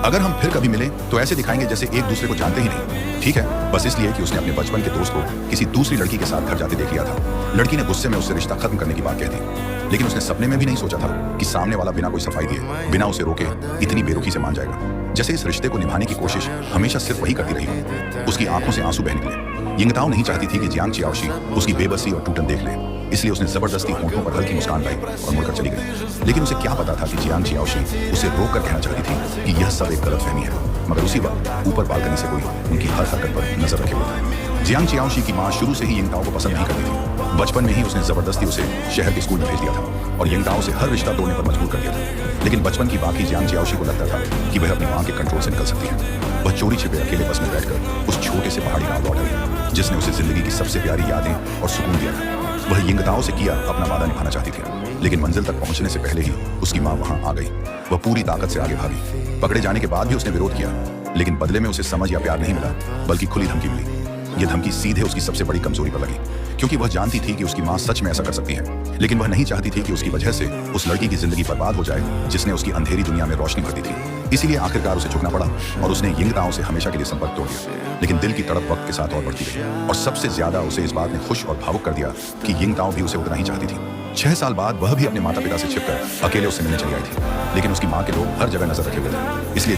अगर हम फिर कभी मिलें तो ऐसे दिखाएंगे जैसे एक दूसरे को जानते ही नहीं। ठीक है, बस इसलिए कि उसने अपने बचपन के दोस्त को किसी दूसरी लड़की के साथ घर जाते देख लिया था। लड़की ने गुस्से में उससे रिश्ता खत्म करने की बात कह दी, लेकिन उसने सपने में भी नहीं सोचा था कि सामने वाला बिना कोई सफाई दिए, बिना उसे रोके इतनी बेरुखी से मान जाएगा। जैसे इस रिश्ते को निभाने की कोशिश हमेशा सिर्फ वही करती रही। उसकी आंखों से आंसू बह निकले। यिंगताओ नहीं चाहती थी कि जियांग चियाओशी उसकी बेबसी और टूटन देख ले, इसलिए उसने जबरदस्ती होंठों पर हल्की मुस्कान लाई और मुड़कर चली गई। लेकिन उसे क्या पता था कि जियांग चियाओशी उसे रोक कर कहना चाहती थी कि यह सब एक गलतफहमी है। मगर उसी वक्त ऊपर बालकनी से कोई उनकी हर हरकत पर नजर रखे हुए था। जियांग चियाओशी की मां शुरू से ही यिंगताओ को पसंद नहीं करती थी। बचपन में ही उसने जबरदस्ती उसे शहर के स्कूल में भेज दिया था और यिंगताओ से हर रिश्ता तोड़ने पर मजबूर कर दिया था। लेकिन बचपन की बाकी जियांग चियाओशी को लगता था कि वह अपनी मां के कंट्रोल से निकल सकती है। वह चोरी छिपे अकेले बस में बैठकर उस छोटे से पहाड़ी गांव लौट आई जिसने उसे जिंदगी की सबसे प्यारी यादें और सुकून दिया था। वह यिंगताओ से किया अपना वादा निभाना चाहती थी, लेकिन मंजिल तक पहुंचने से पहले ही उसकी मां वहां आ गई। वह पूरी ताकत से आगे भागी। पकड़े जाने के बाद भी उसने विरोध किया, लेकिन बदले में उसे समझ या प्यार नहीं मिला, बल्कि खुली धमकी मिली। यह धमकी सीधे उसकी सबसे बड़ी कमजोरी पर लगी, क्योंकि वह जानती थी कि उसकी मां सच में ऐसा कर सकती है, लेकिन वह नहीं चाहती थी कि उसकी वजह से उस लड़की की जिंदगी बर्बाद हो जाए जिसने उसकी अंधेरी दुनिया में रोशनी भर दी थी। इसीलिए आखिरकार उसे झुकना पड़ा और उसने यिंगताओ से हमेशा के लिए संपर्क तोड़ दिया। लेकिन दिल की तड़प वक्त के साथ और बढ़ती गई और सबसे ज्यादा उसे इस बात ने खुश और भावुक कर दिया कि यिंगताओ भी उसे उतना ही चाहती थी। 6 साल बाद वह भी अपने माता पिता से छिपकर अकेले उससे मिलने चली आई थी, लेकिन उसकी मां के लोग हर जगह नजर रखे हुए थे। इसलिए